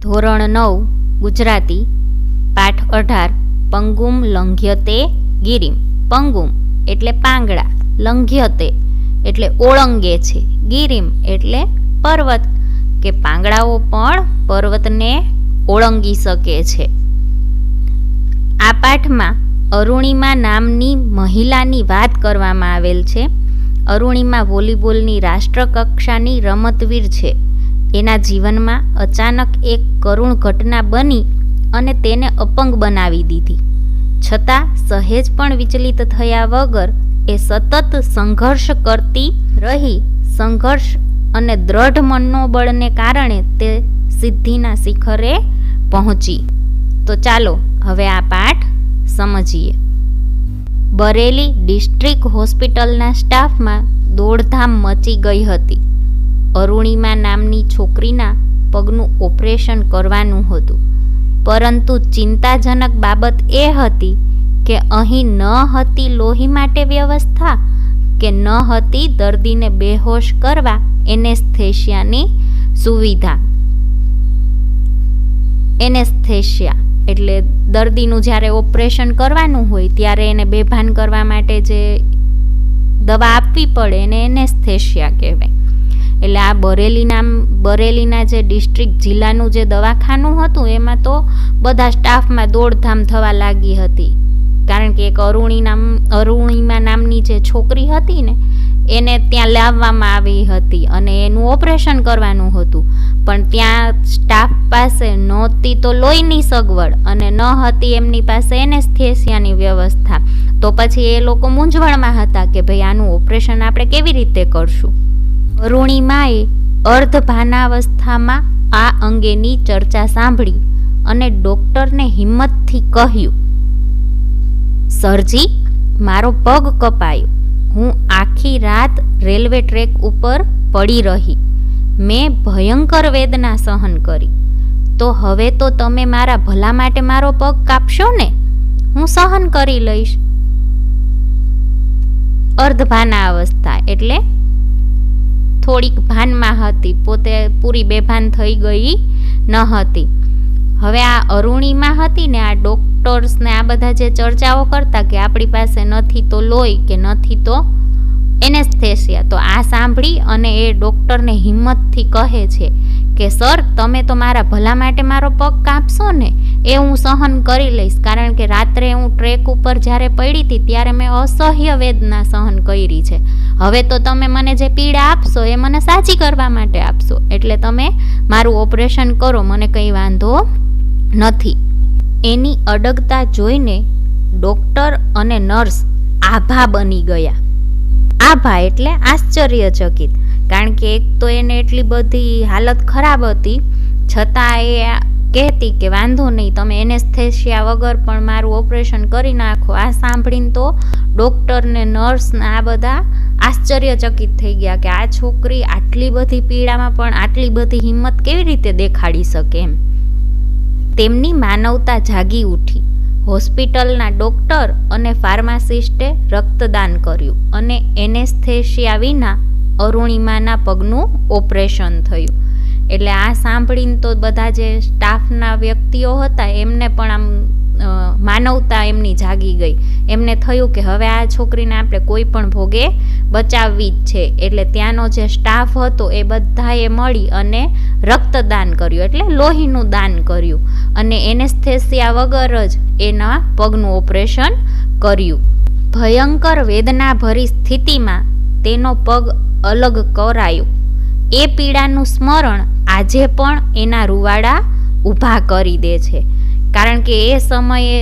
ધોરણ 9 ગુજરાતી પાઠ 18 પંગુમ લંઘ્યતે ગિરિમ. પંગુમ એટલે પાંગડા, લંઘ્યતે એટલે ઓળંગે છે, ગિરિમ એટલે પર્વત, કે પાંગડાઓ પણ પર્વતને ઓળંગી શકે છે. આ પાઠમાં અરુણિમા નામની મહિલાની વાત કરવામાં આવેલ છે. અરુણિમા વોલીબોલની રાષ્ટ્રકક્ષાની રમતવીર છે. એના જીવનમાં અચાનક એક કરુણ ઘટના બની અને તેને અપંગ બનાવી દીધી. છતાં સહેજ પણ વિચલિત થયા વગર એ સતત સંઘર્ષ કરતી રહી. સંઘર્ષ અને દ્રઢ મનોબળને કારણે તે સિદ્ધિના શિખરે પહોંચી. તો ચાલો હવે આ પાઠ સમજીએ. બરેલી ડિસ્ટ્રિક્ટ હોસ્પિટલના સ્ટાફમાં દોડધામ મચી ગઈ હતી. અરુણિમા નામની છોકરીના પગનું ઓપરેશન કરવાનું હતું, પરંતુ ચિંતાજનક બાબત એ હતી કે અહીં ન હતી લોહી માટે વ્યવસ્થા, કે ન હતી દર્દીને બેહોશ કરવા એનેસ્થેશિયાની સુવિધા. એનેસ્થેશિયા એટલે દર્દીનું જ્યારે ઓપરેશન કરવાનું હોય ત્યારે એને બેભાન કરવા માટે જે દવા આપવી પડે એને એનેસ્થેશિયા કહેવાય. એટલે આ બરેલીના જે ડિસ્ટ્રિક્ટ જિલ્લાનું જે દવાખાનું હતું એમાં તો બધા સ્ટાફમાં દોડધામ થવા લાગી હતી, કારણ કે એક અરુણિમા નામની જે છોકરી હતી ને એને ત્યાં લાવવામાં આવી હતી અને એનું ઓપરેશન કરવાનું હતું. પણ ત્યાં સ્ટાફ પાસે નહોતી તો લોહીની સગવડ અને ન હતી એમની પાસે એનેસ્થેશિયાની વ્યવસ્થા. તો પછી એ લોકો મૂંઝવણમાં હતા કે ભાઈ આનું ઓપરેશન આપણે કેવી રીતે કરશું. અરુણિમાએ અર્ધભાનાવસ્થામાં આ અંગેની ચર્ચા સાંભળી અને ડૉક્ટરને હિંમતથી કહ્યું, સરજી, મારો પગ કપાયો. હું આખી રાત રેલવે ટ્રેક ઉપર પડી રહી. મેં ભયંકર વેદના સહન કરી. તો હવે તો તમે મારા ભલા માટે મારો પગ કાપશો ને? હું સહન કરી લઈશ. અર્ધભાના અવસ્થા એટલે થોડીક ભાનમાં હતી, પોતે પૂરી બેભાન થઈ ગઈ ન હતી. હવે આ અરુણિમા હતી ને, આ ડોક્ટર્સને આ બધા જે ચર્ચાઓ કરતા કે આપણી પાસે નથી તો લોહી કે નથી તો એનેસ્થેશિયા, તો આ સાંભળી અને એ ડૉક્ટરને હિંમતથી કહે છે કે સર, તમે તો મારા ભલા માટે મારો પગ કાપશો ને? એ હું સહન કરી લઈશ, કારણ કે રાત્રે હું ટ્રેક ઉપર જ્યારે પડી હતી ત્યારે મેં અસહ્ય વેદના સહન કરી છે. હવે તો તમે મને જે પીડા આપશો એ મને સાચી કરવા માટે આપશો, એટલે તમે મારું ઓપરેશન કરો, મને કંઈ વાંધો નથી. એની અડગતા જોઈને ડૉક્ટર અને નર્સ આભા બની ગયા. આભા એટલે આશ્ચર્યચકિત, કારણ કે એક તો એને એટલી બધી હાલત ખરાબ હતી, છતાં એ કહેતી કે વાંધો નહીં, તમે એનેસ્થેશિયા વગર પણ મારું ઓપરેશન કરી નાખો. આ સાંભળીને તો ડૉક્ટર ને નર્સ ને આ બધા આશ્ચર્યચકિત થઈ ગયા કે આ છોકરી આટલી બધી પીડામાં પણ આટલી બધી હિંમત કેવી રીતે દેખાડી શકે એમ. તેમની માનવતા જાગી ઉઠી. હોસ્પિટલના ડૉક્ટર અને ફાર્માસિસ્ટે રક્તદાન કર્યું અને એનેસ્થેશિયા વિના અરુણિમાના પગનું ઓપરેશન થયું. એટલે આ સાંભળીને તો બધા જે સ્ટાફના વ્યક્તિઓ હતા એમને પણ આમ માનવતા એમની જાગી ગઈ. એમને થયું કે હવે આ છોકરીને આપણે કોઈ પણ ભોગે બચાવવી જ છે. એટલે ત્યાંનો જે સ્ટાફ હતો એ બધાએ મળી અને રક્તદાન કર્યું, એટલે લોહીનું દાન કર્યું અને એનેસ્થેશિયા વગર જ એના પગનું ઓપરેશન કર્યું. ભયંકર વેદનાભરી સ્થિતિમાં તેનો પગ અલગ કરાયો. એ પીડાનું સ્મરણ આજે પણ એના રૂવાડા ઊભા કરી દે છે, કારણ કે એ સમયે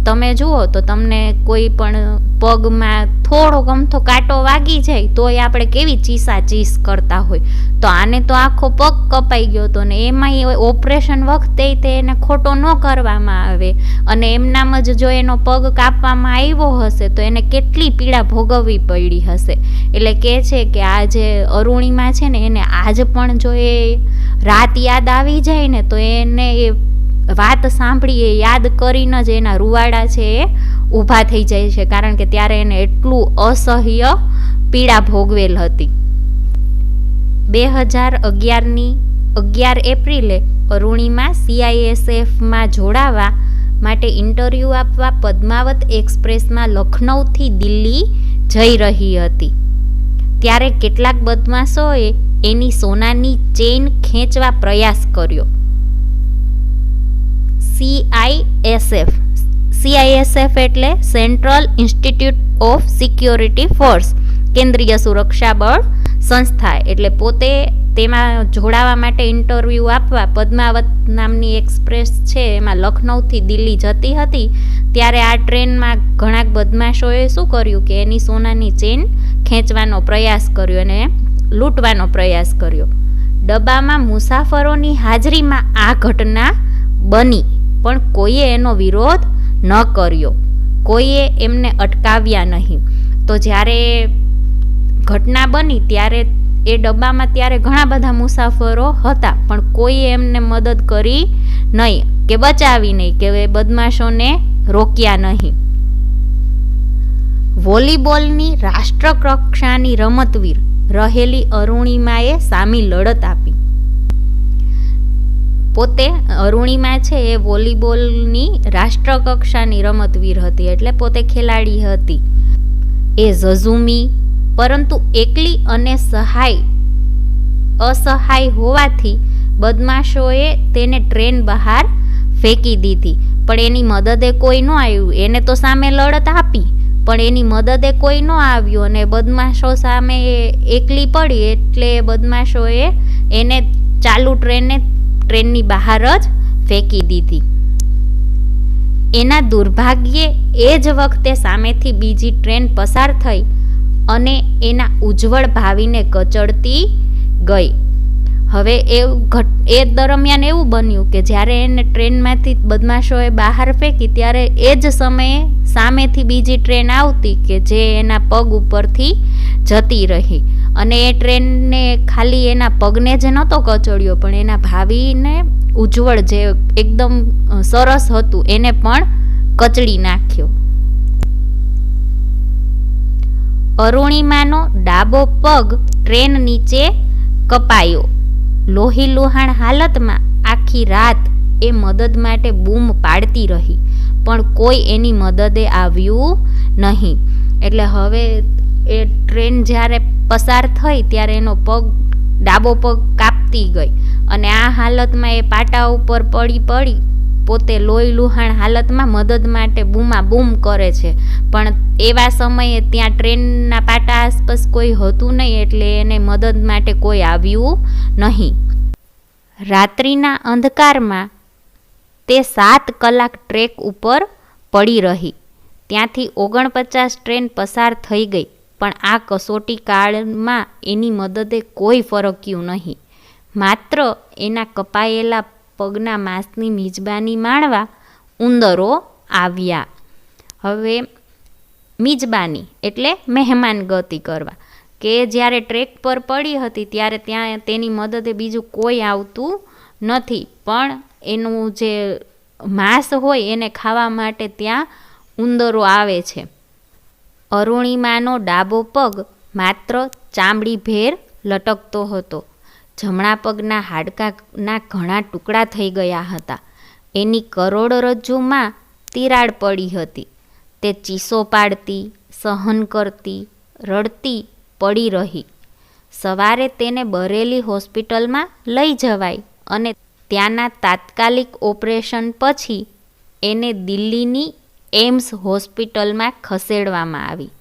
તમે જુઓ તો તમને કોઈ પણ પગમાં થોડો ગમતો કાંટો વાગી જાય તોય આપણે કેવી ચીસ કરતા હોય. તો આને તો આખો પગ કપાઈ ગયો હતો ને એમાંય ઓપરેશન વખતે તે એને ખોટો ન કરવામાં આવે અને એમનામ જ જો એનો પગ કાપવામાં આવ્યો હશે તો એને કેટલી પીડા ભોગવવી પડી હશે. એટલે કહે છે કે આ જે અરુણિમા છે ને એને આજ પણ જો એ રાત યાદ આવી જાય ને તો એને એ વાત સાંભળી એ યાદ કરીને જ એના રૂવાડા છે એ ઊભા થઈ જાય છે, કારણ કે ત્યારે એને એટલું અસહ્ય પીડા ભોગવેલ હતી. 2011 એપ્રિલે અરુણિમા CISFમાં જોડાવા માટે ઇન્ટરવ્યૂ આપવા પદ્માવત એક્સપ્રેસમાં લખનૌથી દિલ્હી જઈ રહી હતી. ત્યારે કેટલાક બદમાશોએ એની સોનાની ચેઇન ખેંચવા પ્રયાસ કર્યો. CISF એટલે central institute of security force, કેન્દ્રીય સુરક્ષા બળ સંસ્થા. એટલે પોતે તેમાં જોડાવા માટે ઇન્ટરવ્યૂ આપવા પદ્માવત નામની એક્સપ્રેસ છે એમાં લખનૌથી દિલ્હી જતી હતી. ત્યારે આ ટ્રેનમાં ઘણા બદમાશોએ શું કર્યું કે એની સોનાની ચેઇન ખેંચવાનો પ્રયાસ કર્યો અને લૂંટવાનો પ્રયાસ કર્યો. ડબ્બામાં મુસાફરોની હાજરીમાં આ ઘટના બની, પણ કોઈએ એનો વિરોધ ન કર્યો, કોઈએ એમને અટકાવ્યા નહીં. તો જ્યારે ઘટના બની ત્યારે એ ડબ્બામાં ત્યારે ઘણા બધા મુસાફરો હતા, પણ કોઈએ એમને મદદ કરી નહીં કે બચાવી નહીં, કે બદમાશોને રોક્યા નહીં. વોલીબોલની રાષ્ટ્રકક્ષાની રમતવીર રહેલી અરુણિમાએ સામી લડત આપી. પોતે અરુણિમા છે એ વોલીબોલની રાષ્ટ્રકક્ષાની રમતવીર હતી, એટલે પોતે ખેલાડી હતી. એ ઝઝુમી, પરંતુ એકલી અને અસહાય હોવાથી બદમાશોએ તેને ટ્રેન બહાર ફેંકી દીધી. પણ એની મદદે કોઈ ન આવ્યું. એને તો સામે લડત આપી, પણ એની મદદે કોઈ ન આવ્યું અને બદમાશો સામે એકલી પડી. એટલે બદમાશોએ એને ચાલુ ટ્રેનની બહાર જ ફેંકી દીધી. એના દુર્ભાગ્યે એ જ વખતે સામેથી બીજી ટ્રેન પસાર થઈ અને એના ઉજ્જવળ ભાવિને કચડતી ગઈ. હવે એ દરમિયાન એવું બન્યું કે જ્યારે એને ટ્રેનમાંથી બદમાશોએ બહાર ફેંકી ત્યારે એ જ સમયે સામેથી બીજી ટ્રેન આવતી કે જે એના પગ ઉપરથી જતી રહી. અને એ ટ્રેનને ખાલી એના પગને જ નહોતો કચડ્યો, પણ એના ભાવિને ઉજ્જવળ જે એકદમ સરસ હતું એને પણ કચડી નાખ્યો. અરુણિમાનો ડાબો પગ ટ્રેન નીચે કપાયો. લોહીલુહાણ હાલતમાં આખી રાત એ મદદ માટે બૂમ પાડતી રહી, પણ કોઈ એની મદદે આવ્યું નહીં. એટલે હવે એ ટ્રેન જ્યારે પસાર થઈ ત્યારે એનો ડાબો પગ કાપતી ગઈ અને આ હાલતમાં એ પાટા ઉપર પડી પોતે લોહીલુહાણ હાલતમાં મદદ માટે બૂમ કરે છે. પણ એવા સમયે ત્યાં ટ્રેનના પાટા આસપાસ કોઈ હતું નહીં, એટલે એને મદદ માટે કોઈ આવ્યું નહીં. રાત્રિના અંધકારમાં તે 7 કલાક ટ્રેક ઉપર પડી રહી. ત્યાંથી 49 ટ્રેન પસાર થઈ ગઈ, પણ આ કસોટી કાળમાં એની મદદે કોઈ ફરક્યું નહીં. માત્ર એના કપાયેલા પગના માંસની મિજબાની માણવા ઉંદરો આવ્યા. હવે મિજબાની એટલે મહેમાન ગતિ કરવા, કે જ્યારે ટ્રેક પર પડી હતી ત્યારે ત્યાં તેની મદદે બીજું કોઈ આવતું નથી, પણ એનું જે માંસ હોય એને ખાવા માટે ત્યાં ઉંદરો આવે છે. અરુણિમાનો ડાબો પગ માત્ર ચામડી ભેર લટકતો હતો. જમણા પગના હાડકાના ઘણા ટુકડા થઈ ગયા હતા. એની કરોડરજ્જુમાં તિરાડ પડી હતી. તે ચીસો પાડતી, સહન કરતી, રડતી પડી રહી. સવારે તેને બરેલી હોસ્પિટલમાં લઈ જવાઈ અને ત્યાંના તાત્કાલિક ઓપરેશન પછી એને દિલ્હીની એમ્સ હોસ્પિટલમાં ખસેડવામાં આવી.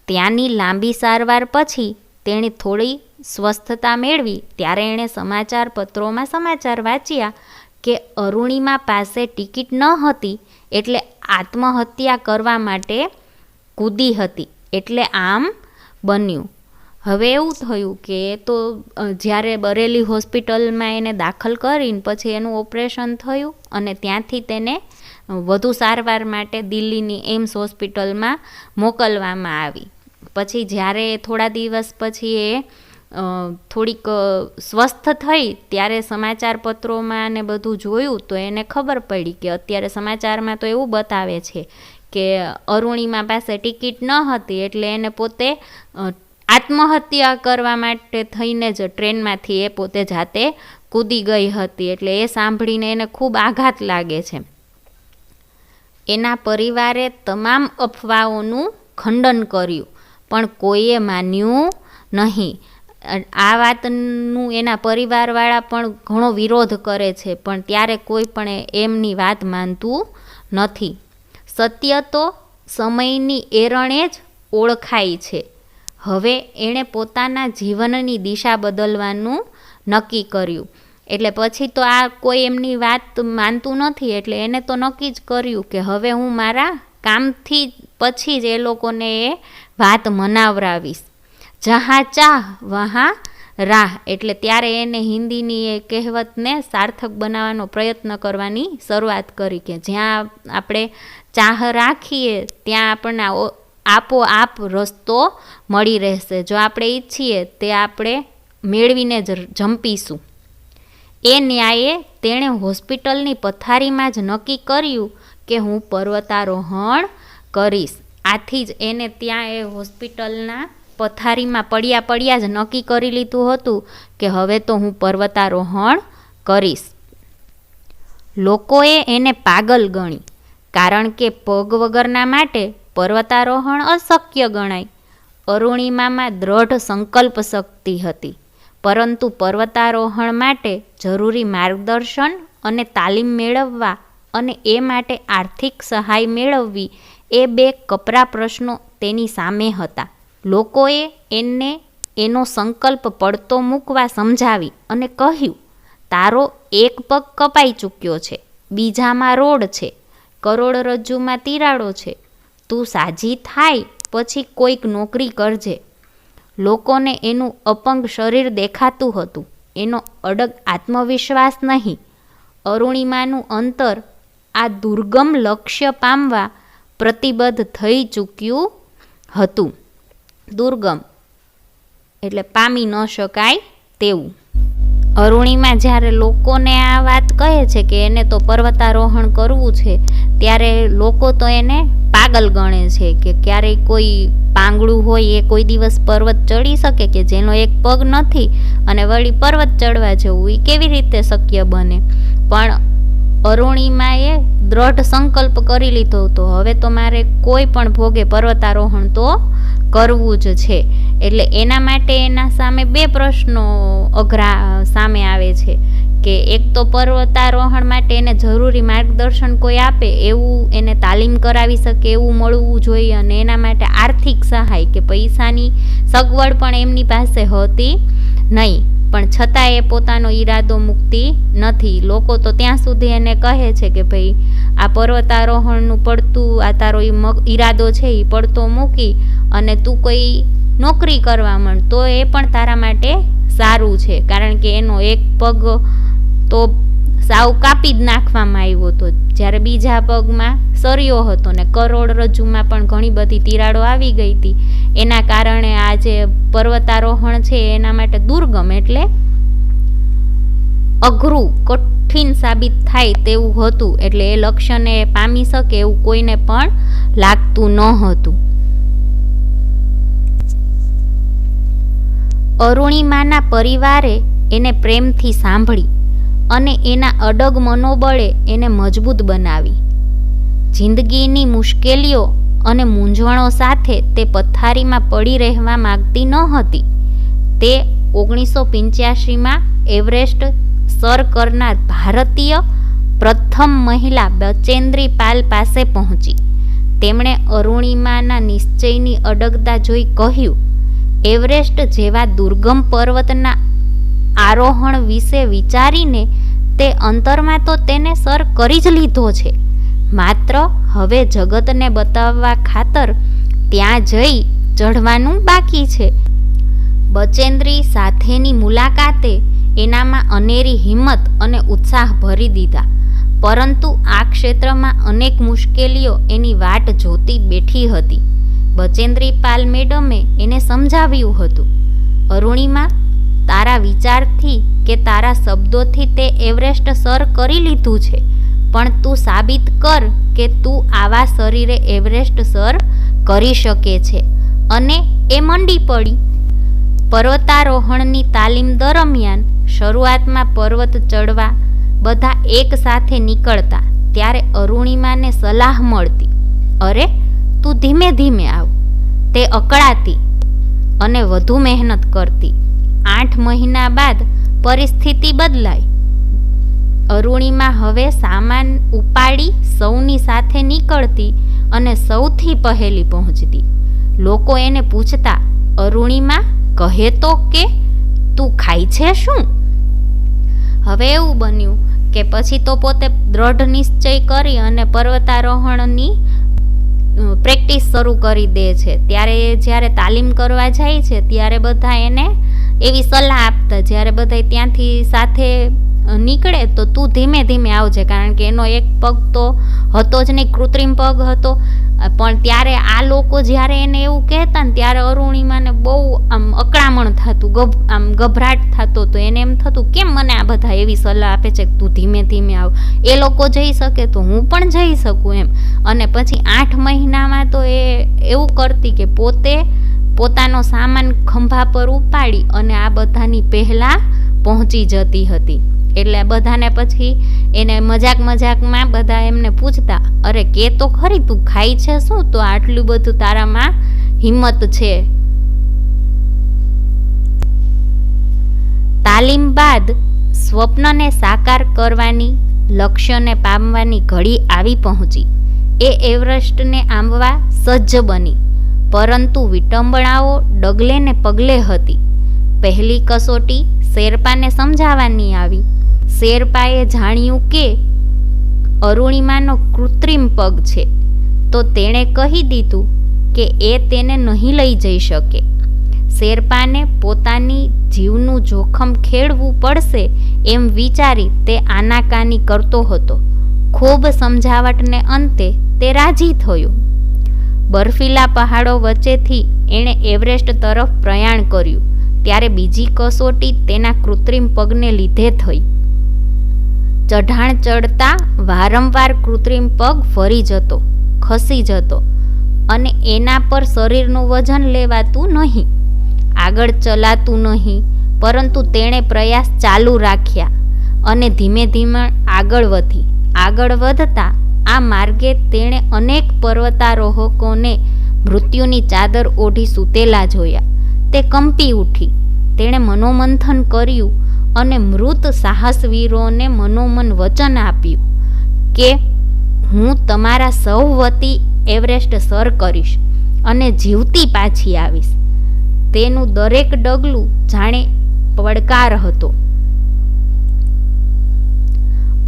ત્યાંની લાંબી સારવાર પછી તેણે થોડી સ્વસ્થતા મેળવી ત્યારે એણે સમાચાર પત્રોમાં સમાચાર વાંચ્યા કે અરુણિમા પાસે ટિકિટ ન હતી, એટલે આત્મહત્યા કરવા માટે કૂદી હતી. એટલે આમ બન્યું. હવે એવું થયું કે તો જ્યારે બરેલી હોસ્પિટલમાં એને દાખલ કરીને પછી એનું ઓપરેશન થયું અને ત્યાંથી તેને વધુ સારવાર માટે દિલ્હીની એમ્સ હોસ્પિટલમાં મોકલવામાં આવી. પછી જ્યારે થોડા દિવસ પછી એ થોડીક સ્વસ્થ થઈ ત્યારે સમાચાર પત્રોમાં ને બધું જોયું તો એને ખબર પડી કે અત્યારે સમાચારમાં તો એવું બતાવે છે કે અરુણિમા પાસે ટિકિટ ન હતી, એટલે એને પોતે આત્મહત્યા કરવા માટે થઈને જ ટ્રેનમાંથી એ પોતે જાતે કૂદી ગઈ હતી. એટલે એ સાંભળીને એને ખૂબ આઘાત લાગે છે. એના પરિવારે તમામ અફવાઓનું ખંડન કર્યું, પણ કોઈએ માન્યું નહીં. આ વાતનું એના પરિવારવાળા પણ ઘણો વિરોધ કરે છે, પણ ત્યારે કોઈ પણ એમની વાત માનતું નથી. સત્ય તો સમયની એરણે જ ઓળખાય છે. હવે એણે પોતાના જીવનની દિશા બદલવાનું નક્કી કર્યું. એટલે પછી તો આ કોઈ એમની વાત માનતું નથી, એટલે એને તો નક્કી જ કર્યું કે હવે હું મારા કામથી પછી જ એ લોકોને એ વાત મનાવરાવીશ. જहाँ ચાહ વहाँ રાહ. એટલે ત્યારે એને હિન્દીની એ કહેવતને સાર્થક બનાવવાનો પ્રયત્ન કરવાની શરૂઆત કરી કે જ્યાં આપણે ચાહ રાખીએ ત્યાં આપણને આપોઆપ રસ્તો મળી રહેશે. જો આપણે ઈચ્છીએ તે આપણે મેળવીને જ જંપીશું. એ ન્યાયે તેણે હોસ્પિટલની પથારીમાં જ નક્કી કર્યું કે હું પર્વતારોહણ કરીશ. આથી જ એને ત્યાં એ હોસ્પિટલના પથારીમાં પડ્યા જ નક્કી કરી લીધું હતું કે હવે તો હું પર્વતારોહણ કરીશ. લોકોએ એને પાગલ ગણી, કારણ કે પગ વગરના માટે પર્વતારોહણ અશક્ય ગણાય. અરુણિમામાં દ્રઢ સંકલ્પ શક્તિ હતી, પરંતુ પર્વતારોહણ માટે જરૂરી માર્ગદર્શન અને તાલીમ મેળવવા અને એ માટે આર્થિક સહાય મેળવવી એ બે કપરા પ્રશ્નો તેની સામે હતા. લોકોએ એને એનો સંકલ્પ પડતો મૂકવા સમજાવી અને કહ્યું, તારો એક પગ કપાઈ ચૂક્યો છે, બીજામાં રોડ છે, કરોડરજ્જુમાં તિરાડો છે. તું સાજી થાય પછી કોઈક નોકરી કરજે. લોકોને એનું અપંગ શરીર દેખાતું હતું, એનો અડગ આત્મવિશ્વાસ નહીં. અરુણિમાનું અંતર આ દુર્ગમ લક્ષ્ય પામવા પ્રતિબદ્ધ થઈ ચૂક્યું હતું. દુર્ગમ એટલે પામી ન શકાય તેવું. અરુણિમા જ્યારે લોકોને આ વાત કહે છે કે એને તો પર્વતારોહણ કરવું છે, ત્યારે લોકો તો એને પાગલ ગણે છે કે ક્યારેય કોઈ પાંગળું હોય એ કોઈ દિવસ પર્વત ચડી શકે કે જેનો એક પગ નથી અને વળી પર્વત ચડવા જવું એ કેવી રીતે શક્ય બને. પણ અરુણિમાએ દ્રઢ સંકલ્પ કરી લીધો હતો, હવે તો મારે કોઈ પણ ભોગે પર્વતારોહણ તો કરવું જ છે. એટલે એના માટે એના સામે બે પ્રશ્નો અઘરા સામે આવે છે કે એક તો પર્વતારોહણ માટે એને જરૂરી માર્ગદર્શન કોઈ આપે એવું, એને તાલીમ કરાવી શકે એવું મળવું જોઈએ, અને એના માટે આર્થિક સહાય કે પૈસાની સગવડ પણ એમની પાસે હતી નહીં. પણ છતાં એ પોતાનો ઈરાદો મૂકતી નથી. લોકો તો ત્યાં સુધી એને કહે છે કે ભાઈ આ પર્વતારોહણનું પડતું આ તારો ઈરાદો છે એ પડતો મૂકી અને તું કોઈ નોકરી કરવા માંડ તો એ પણ તારા માટે સારું છે, કારણ કે એનો એક પગ તો સાવ કાપી જ નાખવામાં આવ્યો હતો, જ્યારે બીજા પગમાં સર્યો હતો ને કરોડરજ્જુમાં પણ ઘણી બધી તિરાડો આવી ગઈ હતી. એના કારણે આ જે પર્વતારોહણ છે એના માટે દુર્ગમ એટલે અઘરું કઠિન સાબિત થાય તેવું હતું. એટલે એ લક્ષ્યને પામી શકે એવું કોઈને પણ લાગતું ન હતું. અરુણિમાના પરિવારે એને પ્રેમથી સાંભળી અને એના અડગ મનોબળે એને મજબૂત બનાવી. જિંદગીની મુશ્કેલીઓ અને મૂંઝવણો સાથે તે પથારીમાં પડી રહેવા માગતી ન હતી. તે 1985માં એવરેસ્ટ સર કરનાર ભારતીય પ્રથમ મહિલા બચેન્દ્રી પાલ પાસે પહોંચી. તેમણે અરુણિમાના નિશ્ચયની અડગતા જોઈ કહ્યું, એવરેસ્ટ જેવા દુર્ગમ પર્વતના આરોહણ વિશે વિચારીને તે અંતરમાં તો તેને સર કરી જ લીધો છે. માત્ર હવે જગતને બતાવવા ખાતર ત્યાં જઈ ચઢવાનું બાકી છે. બચેન્દ્રી સાથેની મુલાકાતે એનામાં અનેરી હિંમત અને ઉત્સાહ ભરી દીધા. પરંતુ આ ક્ષેત્રમાં અનેક મુશ્કેલીઓ એની વાટ જોતી બેઠી હતી. બચેન્દ્રી પાલ મેડમે એને સમજાવ્યું હતું, અરુણિમા, તારા વિચારથી કે તારા શબ્દોથી તે એવરેસ્ટ સર કરી લીધું છે, પણ તું સાબિત કર કે તું આવા શરીરે એવરેસ્ટ સર કરી શકે છે. અને એ મંડી પડી. પર્વતારોહણની તાલીમ દરમિયાન શરૂઆતમાં પર્વત ચડવા બધા એક સાથે નીકળતા ત્યારે અરુણિમાને સલાહ મળતી, અરે તું ધીમે ધીમે આવ. તે અકળાતી અને વધુ મહેનત કરતી. 8 મહિના બાદ પરિસ્થિતિ બદલાઈ. અરુણિમા હવે સામાન ઉપાડી સૌની સાથે નીકળતી અને સૌથી પહેલી પહોંચતી. લોકો એને પૂછતા, અરુણિમા કહે તો કે તું ખાય છે શું? હવે એવું બન્યું કે પછી તો પોતે દ્રઢ નિશ્ચય કરી અને પર્વતારોહણની પ્રેક્ટિસ શરૂ કરી દે છે. ત્યારે જ્યારે તાલીમ કરવા જાય છે ત્યારે બધા એને એવી સલાહ આપતા, જ્યારે બધા ત્યાંથી સાથે નીકળે તો તું ધીમે ધીમે આવજે, કારણ કે એનો એક પગ તો હતો જ નહીં, કૃત્રિમ પગ હતો. પણ ત્યારે આ લોકો જ્યારે એને એવું કહેતા ને ત્યારે અરુણિમાને બહુ આમ અકળામણ થતું, આમ ગભરાટ થતો. તો એને એમ થતું કેમ મને આ બધા એવી સલાહ આપે છે કે તું ધીમે ધીમે આવ, એ લોકો જઈ શકે તો હું પણ જઈ શકું એમ. અને પછી 8 મહિનામાં તો એ એવું કરતી કે પોતે પોતાનો સામાન ખંભા પર ઉપાડી અને આ બધાની પહેલાં પહોંચી જતી હતી. એટલે બધાને પછી એને મજાકમાં બધા એમને પૂછતા, અરે કે તો ખરી તું ખાય છે શું, તો આટલું બધું તારામાં હિંમત છે. તાલીમ બાદ સ્વપ્નને સાકાર કરવાની, લક્ષ્યને પામવાની ઘડી આવી પહોંચી. એ એવરેસ્ટને આંબવા સજ્જ બની, પરંતુ વિટંબણાઓ ડગલે ને પગલે હતી. પહેલી કસોટી શેરપાને સમજાવવાની આવી. શેરપાએ જાણ્યું કે અરુણિમાનો કૃત્રિમ પગ છે, તો તેણે કહી દીધું કે એ તેને નહીં લઈ જઈ શકે. શેરપાને પોતાની જીવનું જોખમ ખેડવું પડશે એમ વિચારી તે આનાકાની કરતો હતો. ખૂબ સમજાવટને અંતે તે રાજી થયો. બર્ફીલા પહાડો વચ્ચેથી એણે એવરેસ્ટ તરફ પ્રયાણ કર્યું. ત્યારે બીજી કસોટી તેના કૃત્રિમ પગને લીધે થઈ. ચઢાણ ચડતા વારંવાર કૃત્રિમ પગ ફરી જતો, ખસી જતો અને એના પર શરીરનું વજન લેવાતું નહીં, આગળ ચલાતું નહીં. પરંતુ તેણે પ્રયાસ ચાલુ રાખ્યા અને ધીમે ધીમે આગળ વધી. આગળ વધતા આ માર્ગે તેણે અનેક પર્વતારોહકોને મૃત્યુની ચાદર ઓઢી સૂતેલા જોયા. તે કંપી ઉઠી. તેણે મનોમંથન કર્યું અને મૃત સાહસવીરોને મનોમન વચન આપ્યું કે હું તમારા સૌ વતી એવરેસ્ટ સર કરીશ અને જીવતી પાછી આવીશ. તેનું દરેક ડગલું જાણે પડકાર હતો.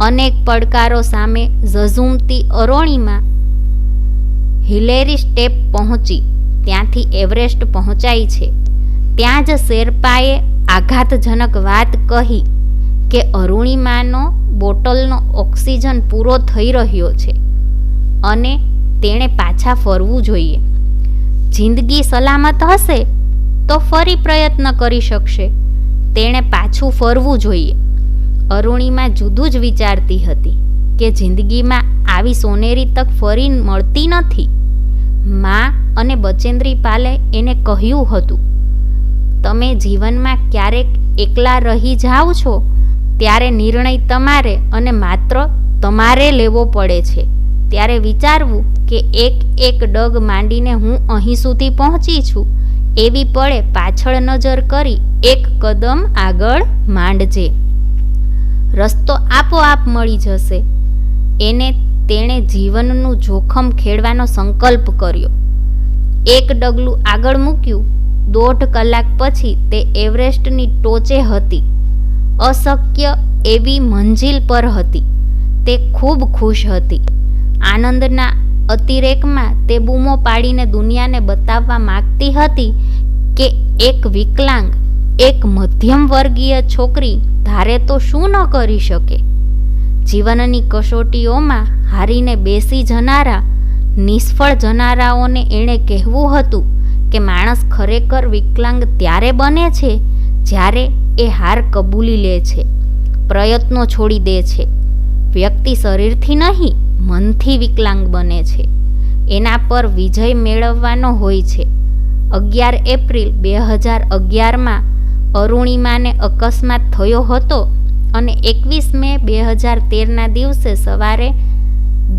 અનેક પડકારો સામે ઝઝૂમતી અરુણિમા હિલેરી સ્ટેપ પહોંચી. ત્યાંથી એવરેસ્ટ પહોંચાઈ છે. ત્યાં જ શેરપાએ આઘાતજનક વાત કહી કે અરુણિમાનો બોટલનો ઓક્સિજન પૂરો થઈ રહ્યો છે અને તેણે પાછા ફરવું જોઈએ. જિંદગી સલામત હશે તો ફરી પ્રયત્ન કરી શકશે. તેણે પાછું ફરવું જોઈએ. અરુણિમા જુદું જ વિચારતી હતી કે જિંદગીમાં આવી સોનેરી તક ફરી મળતી નથી. મા અને બચેન્દ્રી પાલે એને કહ્યું હતું, તમે જીવનમાં ક્યારેક એકલા રહી જાઓ છો ત્યારે નિર્ણય તમારે અને માત્ર તમારે લેવો પડે છે. ત્યારે વિચારવું કે એક ડગ માંડીને હું અહીં સુધી પહોંચી છું, એવી પળે પાછળ નજર કરી એક કદમ આગળ માંડજે. રસ્તો આપોઆપ મળી જશે. તેણે જીવનનું જોખમ ખેડવાનો સંકલ્પ કર્યો. એક ડગલું આગળ મૂક્યું. 1.5 કલાક પછી તે એવરેસ્ટની ટોચે હતી. અશક્ય એવી મંજિલ પર હતી. તે ખૂબ ખુશ હતી. આનંદના અતિરેકમાં તે બૂમો પાડીને દુનિયાને બતાવવા માંગતી હતી કે એક વિકલાંગ, એક મધ્યમ વર્ગીય છોકરી ધારે તો શું ન કરી શકે. જીવનની કસોટીઓમાં હારીને બેસી જનારા નિષ્ફળ જનારાઓને એણે કહેવું હતું કે માણસ ખરેખર વિકલાંગ ત્યારે બને છે જ્યારે એ હાર કબૂલી લે છે, પ્રયત્નો છોડી દે છે. વ્યક્તિ શરીરથી નહીં, મનથી વિકલાંગ બને છે. એના પર વિજય મેળવવાનો હોય છે. 11 એપ્રિલ 2011માં અરુણિમાને અકસ્માત થયો હતો અને 21 મે 2013ના દિવસે સવારે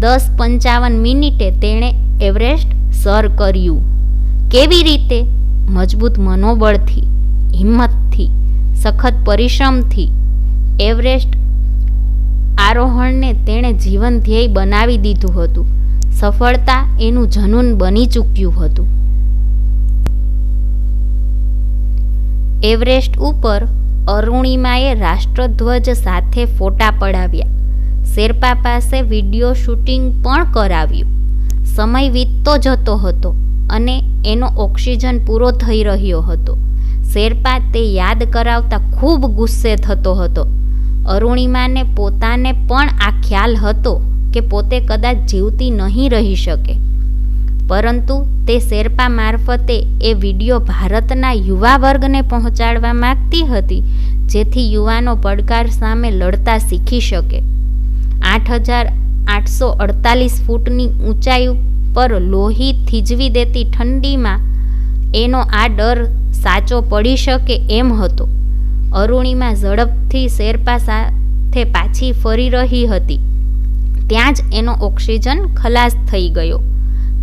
10:55 તેણે એવરેસ્ટ સર કર્યું. કેવી રીતે? મજબૂત મનોબળથી, હિંમતથી, સખત પરિશ્રમથી. એવરેસ્ટ આરોહણને તેણે જીવન ધ્યેય બનાવી દીધું હતું. સફળતા એનું જનૂન બની ચૂક્યું હતું. એવરેસ્ટ ઉપર અરુણિમાએ રાષ્ટ્રધ્વજ સાથે ફોટા પડાવ્યા. શેરપા પાસે વિડીયો શૂટિંગ પણ કરાવ્યું. સમય વીતતો જતો હતો અને એનો ઓક્સિજન પૂરો થઈ રહ્યો હતો. શેરપા તે યાદ કરાવતા ખૂબ ગુસ્સે થતો હતો. અરુણિમાને પોતાને પણ આ ખ્યાલ હતો કે પોતે કદાચ જીવતી નહીં રહી શકે, પરંતુ તે શેરપા મારફતે એ વિડીયો ભારતના યુવા વર્ગને પહોંચાડવા માંગતી હતી, જેથી યુવાનો પડકાર સામે લડતા શીખી શકે. 8,848 ફૂટની ઊંચાઈ પર લોહી થીજવી દેતી ઠંડીમાં એનો આ ડર સાચો પડી શકે એમ હતો. અરુણિમા ઝડપથી શેરપા સાથે પાછી ફરી રહી હતી. ત્યાં જ એનો ઓક્સિજન ખલાસ થઈ ગયો.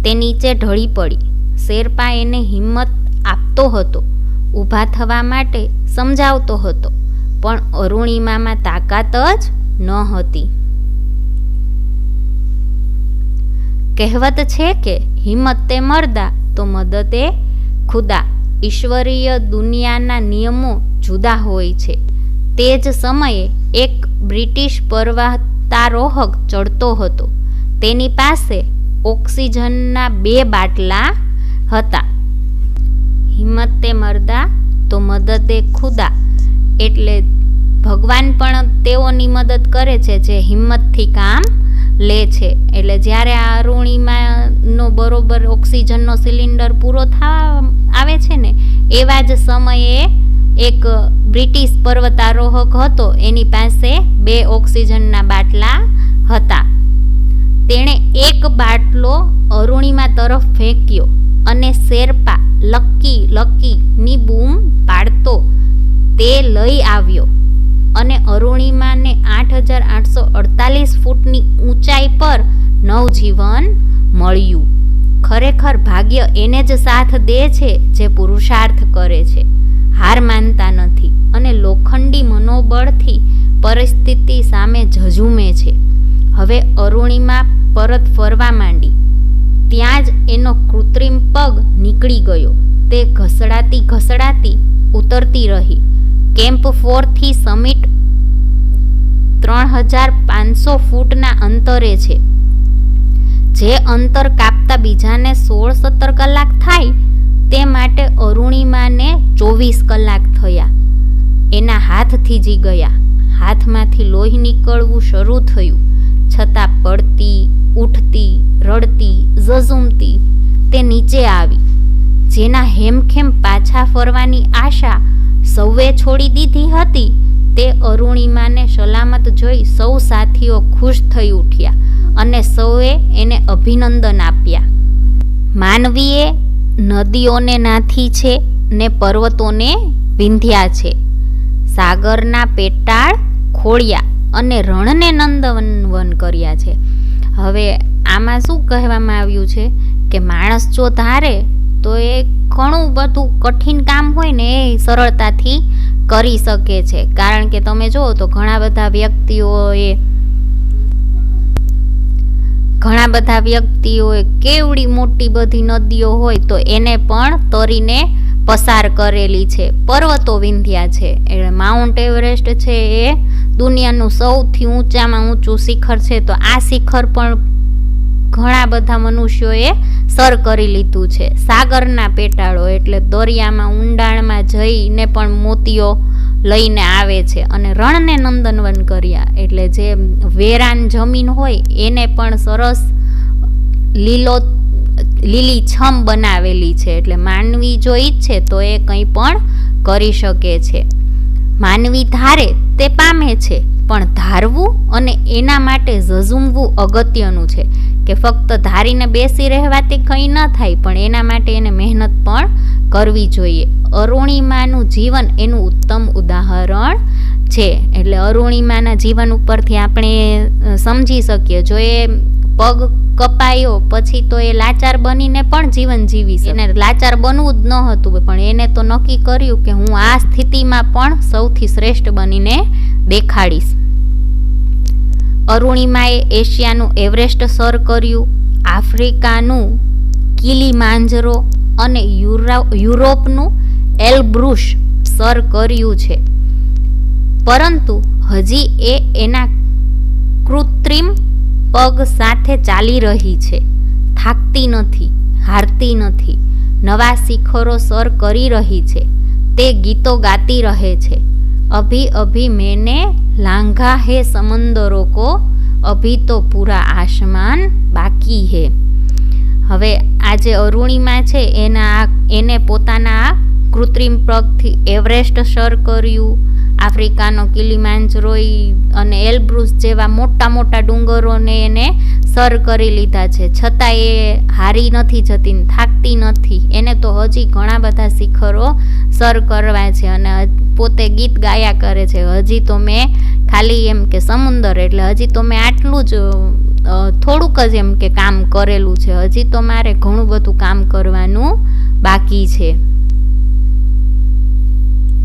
તે નીચે ઢળી પડી. શેરપા એને હિંમત આપતો હતો, ઊભા થવા માટે સમજાવતો હતો, પણ અરુણિમામાં તાકાત જ ન હતી. કહેવત છે કે હિંમત તે મર્દા તો મદદે ખુદા. ઈશ્વરીય દુનિયાના નિયમો જુદા હોય છે. તે જ સમયે એક બ્રિટિશ પર્વતારોહક ચડતો હતો. તેની પાસે ઓક્સિજનના 2 બાટલા હતા. હિંમત તે મર્દા તો મદદે ખુદા, એટલે ભગવાન પણ તેઓની મદદ કરે છે જે હિંમતથી કામ લે છે. એટલે જ્યારે આ અરુણિમાનો બરોબર ઓક્સિજનનો સિલિન્ડર પૂરો થવા આવે છે ને, એવા જ સમયે એક બ્રિટિશ પર્વતારોહક હતો. એની પાસે 2 ઓક્સિજનના બાટલા હતા. તેણે એક બાટલો અરુણિમા તરફ ફેંક્યો અને શેરપા લકી લકીની બૂમ પાડતો તે લઈ આવ્યો અને અરુણિમાને 8,848 ફૂટની ઊંચાઈ પર નવજીવન મળ્યું. ખરેખર ભાગ્ય એને જ સાથ દે છે જે પુરુષાર્થ કરે છે, હાર માનતા નથી અને લોખંડી મનોબળથી પરિસ્થિતિ સામે ઝઝૂમે છે. હવે અરુણિમા પરત ફરવા માંડી. ત્યાં જ એનો કૃત્રિમ પગ નીકળી ગયો. તે ઘસડાતી ઉતરતી રહી. કેમ્પ 4 થી સમિટ 3,500 ફૂટના અંતરે છે. જે અંતર કાપતા બીજાને 16-17 કલાક થાય, તે માટે અરુણિમાને 24 કલાક થયા. એના હાથ થીજી ગયા. હાથમાંથી લોહી નીકળવું શરૂ થયું. છતાં પડતી, ઉઠતી, રડતી, ઝઝૂમતી તે નીચે આવી. જેના હેમખેમ પાછા ફરવાની આશા સૌએ છોડી દીધી હતી, તે અરુણિમાને સલામત જોઈ સૌ સાથીઓ ખુશ થઈ ઉઠ્યા અને સૌએ એને અભિનંદન આપ્યા. માનવીએ નદીઓને નાથી છે ને પર્વતોને વિંધ્યા છે, સાગરના પેટાળ ખોળ્યા અને રણને નંદનવન કર્યા છે. હવે આમાં શું કહેવામાં આવ્યું છે કે માણસ જો ધારે તો એ ઘણું બધું કઠિન કામ હોય ને એ સરળતાથી કરી શકે છે. કારણ કે તમે જુઓ તો ઘણા બધા વ્યક્તિઓએ કેવડી મોટી બધી નદીઓ હોય તો એને પણ તરીને પસાર કરેલી છે, પર્વતો વિંધ્યા છે. એટલે માઉન્ટ એવરેસ્ટ છે એ દુનિયાનું સૌથી ઊંચામાં ઊંચું શિખર છે. તો આ શિખર પણ ઘણા બધા મનુષ્યોએ સર કરી લીધું છે. સાગરના પેટાળો એટલે દરિયામાં ઊંડાણમાં જઈને પણ મોતીઓ લઈને આવે છે અને રણને નંદનવન કર્યા એટલે જે વેરાન જમીન હોય એને પણ સરસ લીલી છમ બનાવેલી છે. એટલે માનવી જો ઈચ્છે તો એ કંઈ પણ કરી શકે છે. માનવી ધારે તે પામે છે, પણ ધારવું અને એના માટે ઝઝૂમવું અગત્યનું છે. કે ફક્ત ધારીને બેસી રહેવાથી કંઈ ન થાય, પણ એના માટે એને મહેનત પણ કરવી જોઈએ. અરુણિમાનું જીવન એનું ઉત્તમ ઉદાહરણ છે. એટલે અરુણિમાના જીવન ઉપરથી આપણે સમજી શકીએ, જો એ પગ કપાયો પછી તો એ લાચાર બનીને પણ જીવન જીવી શકે. એને લાચાર બનવું જ ન હતું, પણ એને તો નક્કી કર્યું કે હું આ સ્થિતિમાં પણ સૌથી શ્રેષ્ઠ બનીને દેખાડીશ. અરુણિમાએ એશિયાનું એવરેસ્ટ સર કર્યું, આફ્રિકાનું કિલીમાંજરો અને યુરોપનું એલ્બ્રુસ સર કર્યું છે. પરંતુ હજી એ એના કૃત્રિમ પગ સાથે ચાલી રહી છે, થાકતી નથી, હારતી નથી, નવા શિખરો સર કરી રહી છે, તે ગીતો ગાતી રહે છે. અભી અભી મેને લાંઘા હે સમંદરો કો, અભી તો પૂરા આસમાન બાકી હે. હવે આ જે અરુણિમા છે એને પોતાના કૃત્રિમ પગથી એવરેસ્ટ સર કર્યું, આફ્રિકાનો કિલીમાંજરો અને એલ્બ્રુસ જેવા મોટા મોટા ડુંગરોને એને સર કરી લીધા છે, છતાં એ હારી નથી જતી, થાકતી નથી. એને તો હજી ઘણા બધા શિખરો સર કરવા છે અને પોતે ગીત ગાયા કરે છે, હજી તો મેં ખાલી એમ કે સમુંદર, એટલે હજી તો મેં આટલું જ થોડુંક જ એમ કે કામ કરેલું છે, હજી તો મારે ઘણું બધું કામ કરવાનું બાકી છે.